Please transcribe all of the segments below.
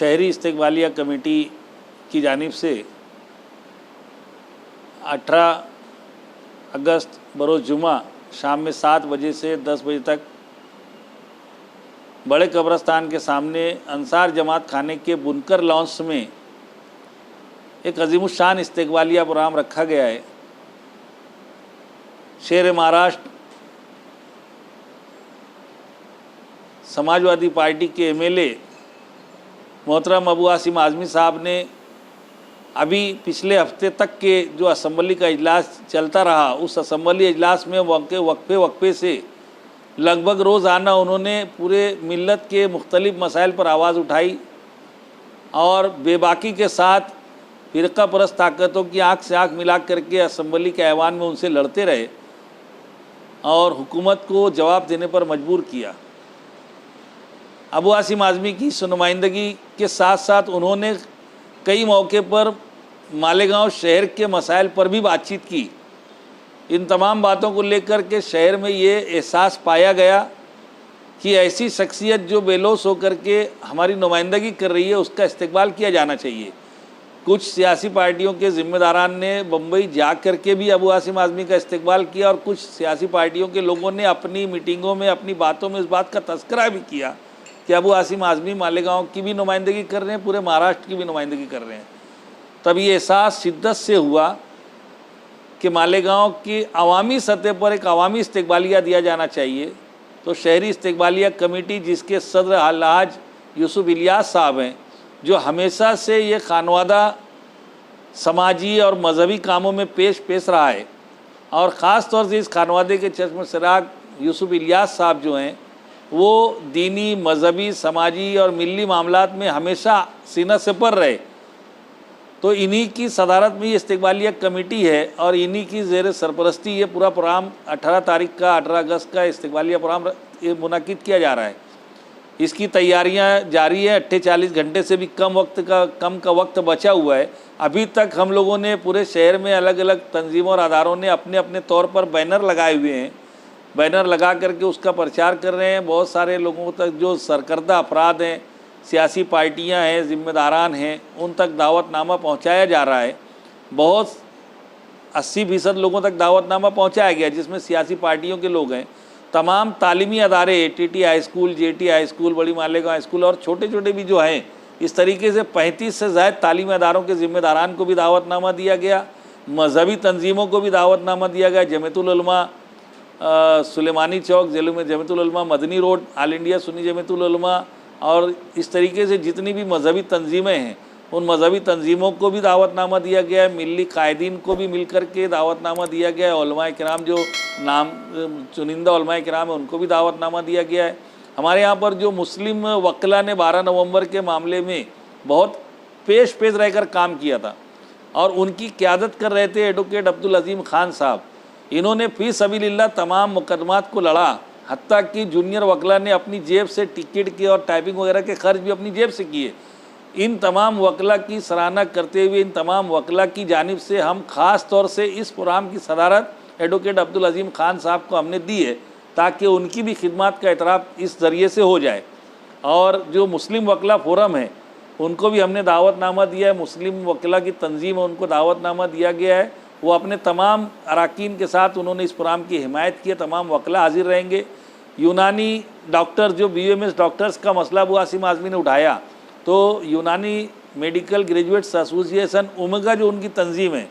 शहरी इस्तकबालिया कमेटी की जानिब से 18 अगस्त बरोज़ जुमा शाम में 7 बजे से 10 बजे तक बड़े कब्रस्तान के सामने अंसार जमात खाने के बुनकर लॉन्स में एक अज़ीमुश्शान इस्तकबालिया प्रोग्राम रखा गया है। शेर महाराष्ट्र समाजवादी पार्टी के एमएलए मोहतरम अबू आसिम आज़मी साहब ने अभी पिछले हफ्ते तक के जो असम्बली का इजलास चलता रहा, उस असम्बली इजलास में वक्फे से लगभग रोज़ाना उन्होंने पूरे मिल्लत के मुख्तलिफ़ मसाइल पर आवाज़ उठाई और बेबाकी के साथ फ़िरक़ा परस्त ताकतों की आँख से आँख मिला करके असम्बली के ऐवान में उनसे लड़ते रहे और हुकूमत को जवाब देने पर मजबूर किया। अबू आसिम आज़मी की इस नुमाइंदगी के साथ साथ उन्होंने कई मौके पर मालेगांव शहर के मसाइल पर भी बातचीत की। इन तमाम बातों को लेकर के शहर में ये एहसास पाया गया कि ऐसी शख्सियत जो बेलोस होकर के हमारी नुमाइंदगी कर रही है उसका इस्तकबाल किया जाना चाहिए। कुछ सियासी पार्टियों के ज़िम्मेदारान ने बम्बई जा कर के भी अबू आसिम आज़मी का इस्तकबाल किया और कुछ सियासी पार्टियों के लोगों ने अपनी मीटिंगों में अपनी बातों में इस बात का तज़किरा भी किया कि अबू आसिम आज़मी मालेगांव की भी नुमाइंदगी कर रहे हैं, पूरे महाराष्ट्र की भी नुमाइंदगी कर रहे हैं। तब ये एहसास शिद्दत से हुआ कि मालेगांव की अवामी सतह पर एक अवामी इस्तकबालिया दिया जाना चाहिए। तो शहरी इस्तकबालिया कमेटी जिसके सदर अलहाज यूसुफ इलियास साहब हैं, जो हमेशा से ये खानवादा समाजी और मजहबी कामों में पेश रहा है और ख़ास तौर से इस खानवादे के चश्म चिराग यूसुफ इलियास साहब जो हैं वो दीनी, मजहबी, समाजी और मिली मामलात में हमेशा सीना से पर रहे। तो इन्हीं की सदारत में ये इस्तकबालिया कमेटी है और इन्हीं की ज़ेर सरपरस्ती ये पूरा प्रोग्राम 18 अगस्त का इस्तकबालिया प्रोग्राम ये मुनाकिद किया जा रहा है। इसकी तैयारियां जारी है। 48 घंटे से भी कम का वक्त बचा हुआ है। अभी तक हम लोगों ने पूरे शहर में अलग अलग तंजीमों और अदारों ने अपने अपने तौर पर बैनर लगाए हुए हैं। बैनर लगा करके उसका प्रचार कर रहे हैं। बहुत सारे लोगों तक जो सरकर्दा अफराद हैं, सियासी पार्टियां हैं, ज़िम्मेदारान हैं, उन तक दावतनामा पहुंचाया जा रहा है। बहुत 80% लोगों तक दावतनामा पहुंचाया गया जिसमें सियासी पार्टियों के लोग हैं। तमाम तालीमी अदारे, TT high school, JT high school, बड़ी मालेगांव हाई स्कूल और छोटे छोटे भी जो हैं, इस तरीके से 35 से ज़ायद तालीमी अदारों के ज़िम्मेदारान को भी दावतनामा दिया गया। मजहबी तंजीमों को भी दावतनामा दिया गया। जमीयतुल उलमा Sulemani Chowk, Jamiatul Ulama Madani road, all India Sunni Jamiatul Ulama और इस तरीके से जितनी भी मजहबी तंजीमें हैं उन मजहबी तंजीमों को भी दावतनामा दिया गया है। मिली कायदीन को भी मिल कर के दावतनामा दिया गया है। उलमाए किराम जो नाम चुनिंदा उलमाए किराम है उनको भी दावतनामा दिया गया है। हमारे यहाँ पर जो मुस्लिम वकला ने 12 नवंबर के मामले में बहुत पेश रहकर काम किया था और उनकी क़यादत कर रहे थे एडवोकेट अब्दुल अज़ीम खान साहब। इन्होंने फ़ी सबीलिल्लाह तमाम मुकदमात को लड़ा, हत्ता कि जूनियर वकला ने अपनी जेब से टिकट के और टाइपिंग वगैरह के खर्च भी अपनी जेब से किए। इन तमाम वकला की सराहना करते हुए इन तमाम वकला की जानिब से हम ख़ास तौर से इस प्रोग्राम की सदारत एडवोकेट अब्दुल अज़ीम खान साहब को हमने दी है ताकि उनकी भी खिदमत का एतराफ़ इस ज़रिए से हो जाए। और जो मुस्लिम वकला फोरम है उनको भी हमने दावतनामा दिया है। मुस्लिम वकला की तंजीम है उनको दावतनामा दिया गया है। वो अपने तमाम अरकान के साथ उन्होंने इस प्रोग्राम की हिमायत की है। तमाम वकला हाजिर रहेंगे। यूनानी डॉक्टर जो BUMS डॉक्टर्स का मसला अबू आसिम आज़मी ने उठाया, तो यूनानी मेडिकल ग्रेजुएट्स एसोसिएशन ओमेगा जो उनकी तंजीम है,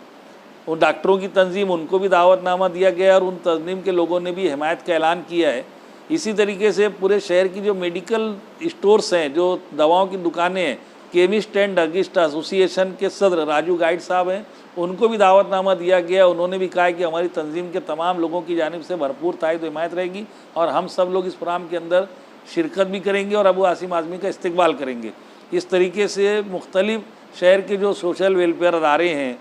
उन डॉक्टरों की तंजीम, उनको भी दावतनामा दिया गया और उन तंजीम के लोगों ने भी हिमायत का ऐलान किया है। इसी तरीके से पूरे शहर की जो मेडिकल स्टोर्स हैं, जो दवाओं की दुकानें हैं, केमिस्ट एंड ड्रगिस्ट एसोसिएशन के सदर राजू गाइड साहब हैं, उनको भी दावतनामा दिया गया। उन्होंने भी कहा कि हमारी तंजीम के तमाम लोगों की जानिब से भरपूर तायद हिमायत रहेगी और हम सब लोग इस प्रोग्राम के अंदर शिरकत भी करेंगे और अबू आसिम आज़मी का इस्तकबाल करेंगे। इस तरीके से मुख्तलिफ़ शहर के जो सोशल वेलफेयर अदारे हैं,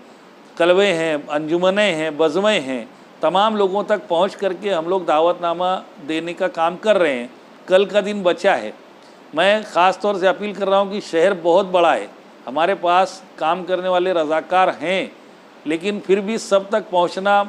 कलवे हैं, अंजुमनें हैं, बज़में हैं, तमाम लोगों तक पहुंच करके हम लोग दावतनामा देने का काम कर रहे हैं। कल का दिन बचा है। मैं ख़ास तौर से अपील कर रहा हूं कि शहर बहुत बड़ा है, हमारे पास काम करने वाले रज़ाकार हैं, लेकिन फिर भी सब तक पहुंचना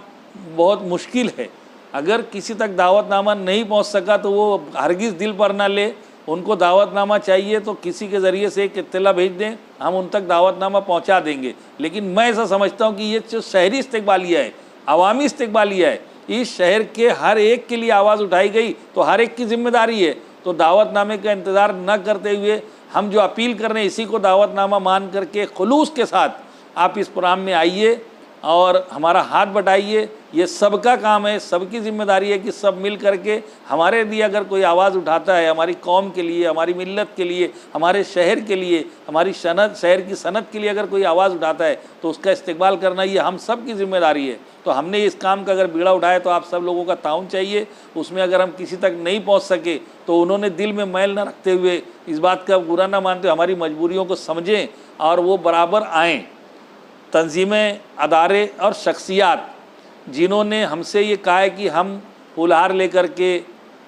बहुत मुश्किल है। अगर किसी तक दावतनामा नहीं पहुंच सका तो वो हरगिज़ दिल पर ना ले ان کو دعوت نامہ چاہیے تو کسی کے ذریعے سے ایک اطلاع بھیج دیں, ہم ان تک دعوت نامہ پہنچا دیں گے. لیکن میں ایسا سمجھتا ہوں کہ یہ جو شہری استقبالیہ ہے, عوامی استقبالیہ ہے, اس شہر کے ہر ایک کے لیے آواز اٹھائی گئی تو ہر ایک کی ذمہ داری ہے. تو دعوت نامے کا انتظار نہ کرتے ہوئے ہم جو اپیل کر رہے ہیں اسی کو دعوت نامہ مان کر کے خلوص کے ساتھ آپ اس پروگرام میں آئیے اور ہمارا ہاتھ بٹائیے. یہ سب کا کام ہے, سب کی ذمہ داری ہے کہ سب مل کر کے ہمارے لیے اگر کوئی آواز اٹھاتا ہے, ہماری قوم کے لیے, ہماری ملت کے لیے, ہمارے شہر کے لیے, ہماری شہر کی صنعت کے لیے اگر کوئی آواز اٹھاتا ہے تو اس کا استقبال کرنا یہ ہم سب کی ذمہ داری ہے. تو ہم نے اس کام کا اگر بیڑا اٹھایا تو آپ سب لوگوں کا تعاون چاہیے. اس میں اگر ہم کسی تک نہیں پہنچ سکے تو انہوں نے دل میں میل نہ رکھتے ہوئے, اس بات کا برا نہ مانتے ہوئے ہماری مجبوریوں کو سمجھیں اور وہ برابر آئیں. تنظیمیں, ادارے اور شخصیات جنہوں نے ہم سے یہ کہا ہے کہ ہم پھولہار لے کر کے,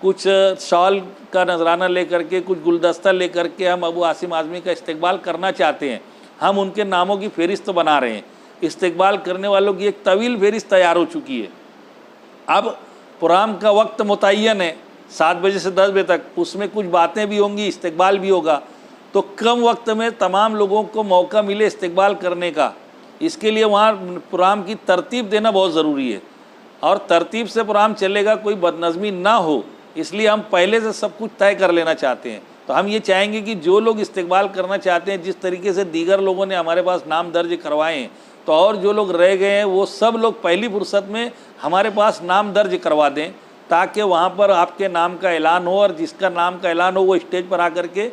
کچھ شال کا نذرانہ لے کر کے, کچھ گلدستہ لے کر کے ہم ابو عاصم اعظمی کا استقبال کرنا چاہتے ہیں, ہم ان کے ناموں کی فہرست بنا رہے ہیں. استقبال کرنے والوں کی ایک طویل فہرست تیار ہو چکی ہے. اب پروگرام کا وقت متعین ہے 7 بجے سے 10 بجے تک, اس میں کچھ باتیں بھی ہوں گی, استقبال بھی ہوگا, تو کم وقت میں تمام لوگوں کو موقع ملے استقبال کرنے کا. اس کے لیے وہاں پروگرام کی ترتیب دینا بہت ضروری ہے اور ترتیب سے پروگرام چلے گا, کوئی بدنظمی نہ ہو. اس لیے ہم پہلے سے سب کچھ طے کر لینا چاہتے ہیں. تو ہم یہ چاہیں گے کہ جو لوگ استقبال کرنا چاہتے ہیں, جس طریقے سے دیگر لوگوں نے ہمارے پاس نام درج کروائے ہیں, تو اور جو لوگ رہ گئے ہیں وہ سب لوگ پہلی فرصت میں ہمارے پاس نام درج کروا دیں تاکہ وہاں پر آپ کے نام کا اعلان ہو, اور جس کا نام کا اعلان ہو وہ اسٹیج پر آ کر کے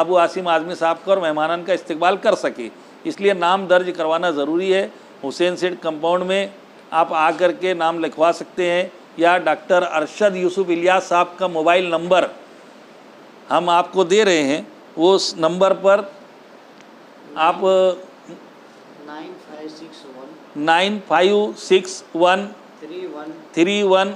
ابو عاصم اعظمی صاحب کا اور مہمانان کا استقبال کر سکے. اس لیے نام درج کروانا ضروری ہے. حسین سیٹھ کمپاؤنڈ میں آپ آ کر کے نام لکھوا سکتے ہیں, یا ڈاکٹر ارشد یوسف الیاس صاحب کا موبائل نمبر ہم آپ کو دے رہے ہیں, وہ اس نمبر پر آپ 9561 31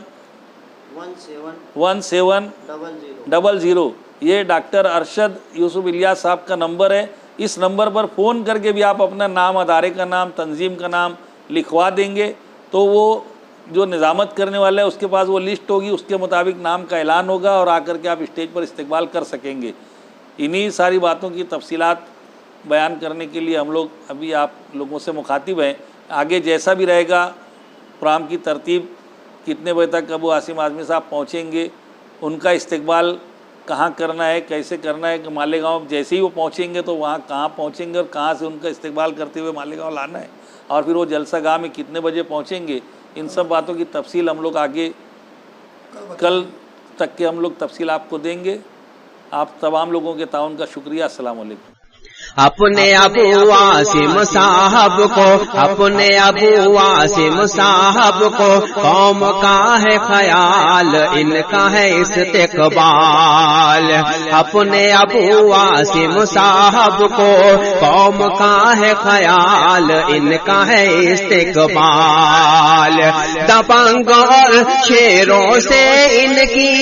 1700. یہ ڈاکٹر ارشد یوسف الیاس صاحب کا نمبر ہے. اس نمبر پر فون کر کے بھی آپ اپنا نام, ادارے کا نام, تنظیم کا نام لکھوا دیں گے تو وہ جو نظامت کرنے والا ہے اس کے پاس وہ لسٹ ہوگی, اس کے مطابق نام کا اعلان ہوگا اور آ کر کے آپ اسٹیج پر استقبال کر سکیں گے. انہی ساری باتوں کی تفصیلات بیان کرنے کے لیے ہم لوگ ابھی آپ لوگوں سے مخاطب ہیں. آگے جیسا بھی رہے گا پروگرام کی ترتیب, کتنے بجے تک ابو عاصم اعظمی صاحب پہنچیں گے, ان کا استقبال کہاں کرنا ہے, کیسے کرنا ہے, کہ مالیگاؤں جیسے ہی وہ پہنچیں گے تو وہاں کہاں پہنچیں گے اور کہاں سے ان کا استقبال کرتے ہوئے مالیگاؤں لانا ہے, اور پھر وہ جلسہ گاہ میں کتنے بجے پہنچیں گے, ان سب باتوں کی تفصیل ہم لوگ آگے کل تک کے ہم لوگ تفصیل آپ کو دیں گے. آپ تمام لوگوں کے تعاون کا شکریہ. السلام علیکم. اپنے ابو عاصم صاحب کو, اپنے ابو عاصم صاحب کو قوم کا ہے خیال, ان کا ہے استقبال. اپنے ابو عاصم صاحب کو قوم کا ہے خیال, ان کا ہے استقبال. دبنگ اور شیروں سے ان کی,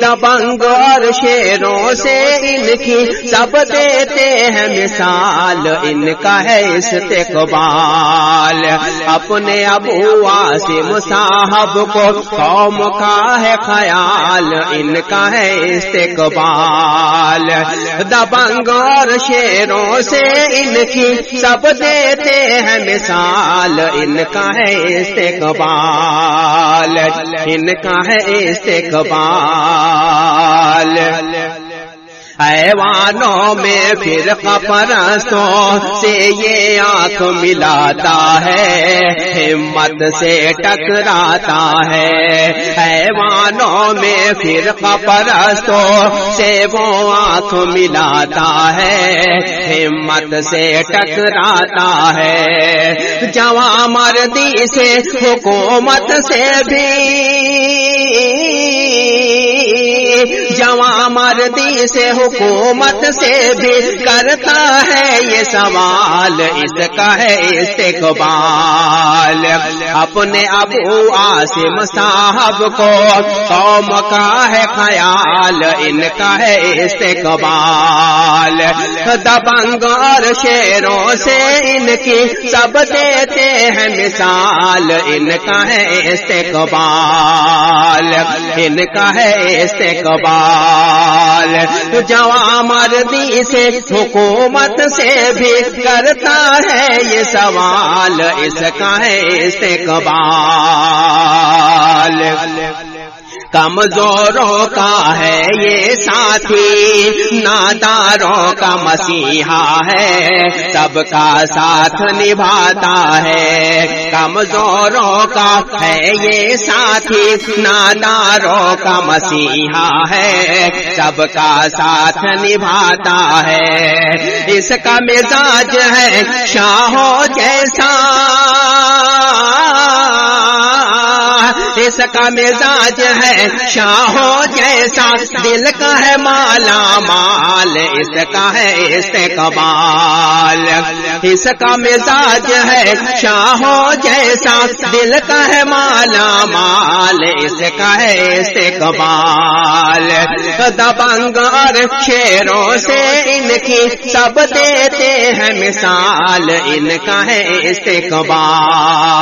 دبنگ اور شیروں سے ان کی سب دیتے ہیں مثال, ان کا ہے استقبال. اپنے ابو عاصم صاحب کو قوم کا ہے خیال, ان کا ہے استقبال. دبنگ اور شیروں سے ان کی سب دیتے ہیں مثال, ان کا ہے استقبال, ان کا ہے استقبال. حیوانوں میں فرقہ پرستوں سے یہ آنکھ ملاتا ہے, ہمت سے ٹکراتا ہے. حیوانوں میں فرقہ پرستوں سے وہ آنکھ ملاتا ہے, ہمت سے ٹکراتا ہے. جواں مردی سے حکومت سے بھی, जवां मर्दी से हुकूमत से भी करता है ये सवाल, इसका है इस्तिकबाल। अपने अबू आसिम साहब को कौम का है ख्याल, इनका है इस्तिकबाल। दबंग और शेरों से इनकी सब देते हैं मिसाल, इनका है इस्तिकबाल, इनका है इस्तिकबाल। जवां मर्दी से हुकूमत से भी करता है ये सवाल, इसका है इस्तिकबाल। कमजोरों का है ये साथी, नादारों का मसीहा है, सबका साथ निभाता है। कमजोरों का है ये साथी, नादारों का मसीहा है, सबका साथ निभाता है। इसका मिजाज है शाहों जैसा, इसका मिजाज है शाहों जैसा, दिल का है माला माल, इसका है इस्तिकबाल। इसका मिजाज है शाहों जैसा, दिल का है माला माल, इसका है इस्तिकबाल। दबंग और शेरों से इनकी सब देते हैं मिसाल, इनका है इस्तिकबाल।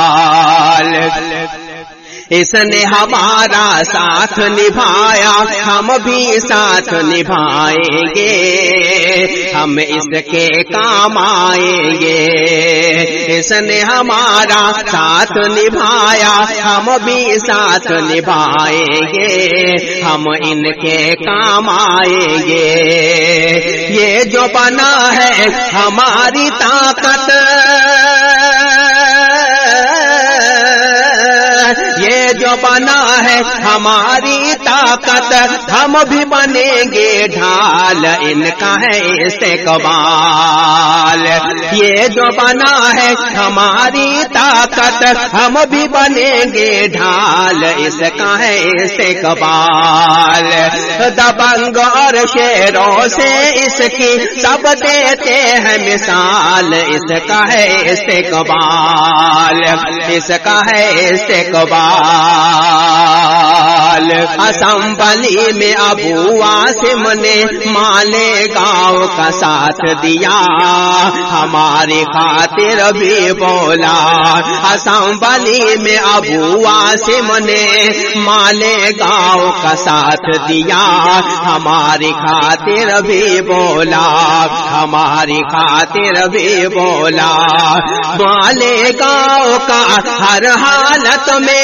इसने हमारा साथ निभाया, हम भी साथ निभाएंगे, हम इसके काम आएंगे। इसने हमारा साथ निभाया, हम भी साथ निभाएंगे, हम इनके काम आएंगे। ये जो बना है हमारी ताकत, ये जो बना है हमारी ताकत, हम भी बनेंगे ढाल, इनका है इस्तिकबाल। ये जो बना है हमारी ताकत, हम भी बनेंगे ढाल, इसका है इस्तिकबाल। दबंग और शेरों से इसकी सब देते हैं मिसाल, इसका है इस्तिकबाल, इसका है इस्तिकबाल। असम्बली में अबू आसिम ने मालेगांव का साथ दिया, हमारी खातिर भी बोला। असम्बली में अबू आसिम ने मालेगांव का साथ दिया, हमारी खातिर भी बोला, हमारी खातिर भी बोला। मालेगांव का हर हालत में,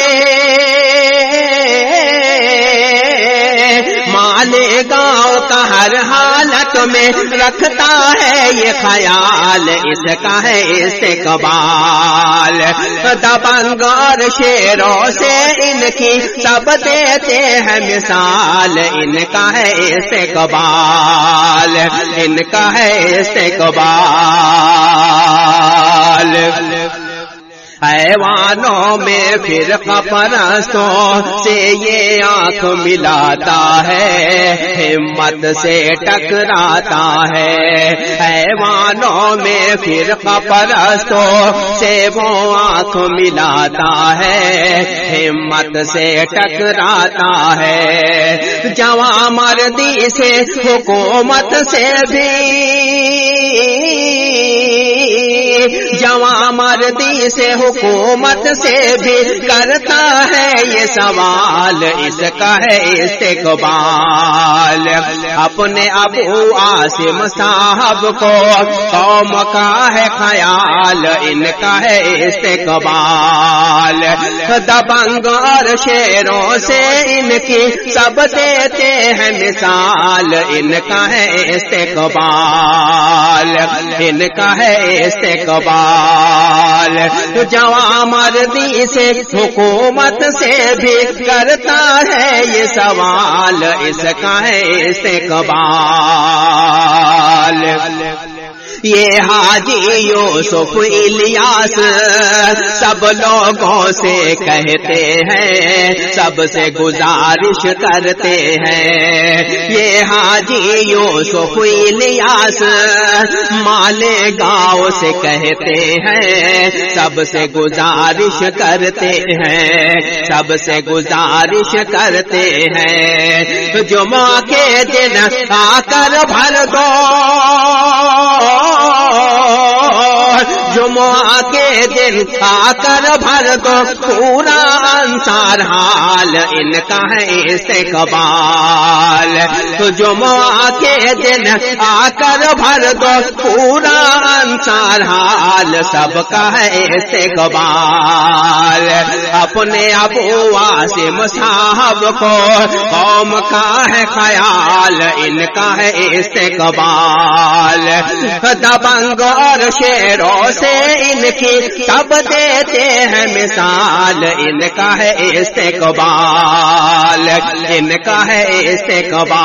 मालेगांव का हर हालत में रखता है ये ख्याल, इसका है इस्तिकबाल। दबंग और शेरों से इनकी सब देते हैं मिसाल, इनका है इस्तिकबाल, इनका है इस्तिकबाल। हैवानों में फिर परस्तों से ये आंख मिलाता है, हिम्मत से टकराता है। हैवानों में फिर परस्तों से वो आंख मिलाता है, हिम्मत से टकराता है। जवां मर्दी से हुकूमत से भी, जवां मर्दी से हुकूमत से भी करता है ये सवाल, इसका है इस्तिकबाल। अपने अबू आसिम साहब को कौम का है ख्याल, इनका है इस्तिकबाल। दबंग और शेरों से इनकी सब देते हैं मिसाल, इनका है इस्तिकबाल, इनका है इस्तिकबाल। जवां मर्दी से हुकूमत से भी करता है ये सवाल, इसका है इस्तिकबाल। یہ حاجی یوسف الیاس سب لوگوں سے کہتے ہیں، سب سے گزارش کرتے ہیں۔ یہ حاجی یوسف الیاس مالیگاؤں سے کہتے ہیں، سب سے گزارش کرتے ہیں، سب سے گزارش کرتے ہیں۔ جمعہ کے دن آ کر بھر دو، جمعہ کے دن آ کر بھر دو، پورا انصار حال ان کا ہے استقبال۔ تو جمعہ کے دن آ کر بھر دو، پورا انصار حال سب کا ہے استقبال۔ اپنے ابو عاصم صاحب کو قوم کا ہے خیال، ان کا ہے استقبال۔ دبنگ اور شیروں سے ان کی سب دیتے ہیں مثال، ان کا ہے استقبال، ان کا ہے استقبال۔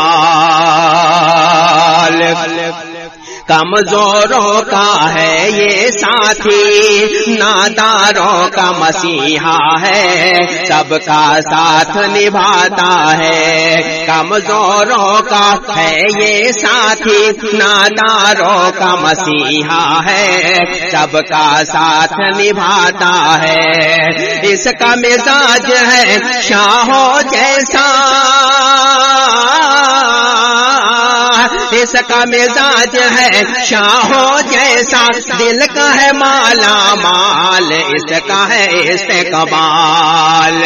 کمزوروں کا ہے یہ ساتھی، ناداروں کا مسیحا ہے، سب کا ساتھ نبھاتا ہے۔ کمزوروں کا ہے یہ ساتھی، ناداروں کا مسیحا ہے، سب کا ساتھ نبھاتا ہے۔ اس کا مزاج ہے شاہوں جیسا، اس کا مزاج ہے شاہوں جیسا، دل کا ہے مالا مال، اس کا ہے استقبال۔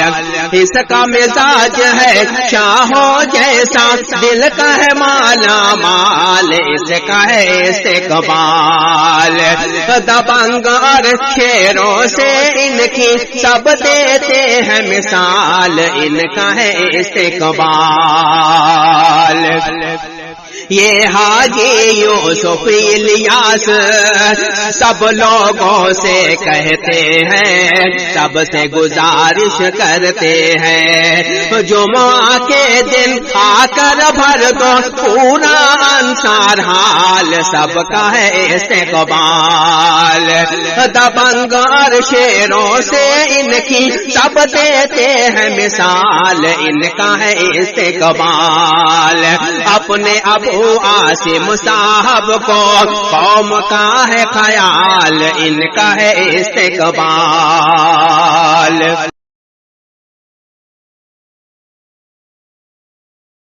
اس کا مزاج ہے شاہوں جیسا، دل کا ہے مالا مال، اس کا ہے استقبال۔ دبنگ اور شیروں سے ان کی سب دیتے ہیں مثال، ان کا ہے استقبال۔ یہ حاجی یوسف الیاس سب لوگوں سے کہتے ہیں، سب سے گزارش کرتے ہیں۔ جمعہ کے دن آ کر بھر دو، پورا انصار حال سب کا ہے استقبال۔ دبنگ اور شیروں سے ان کی سب دیتے ہیں مثال، ان کا ہے استقبال۔ اپنے ابو عاصم صاحب کو قوم کا ہے خیال، ان کا ہے استقبال۔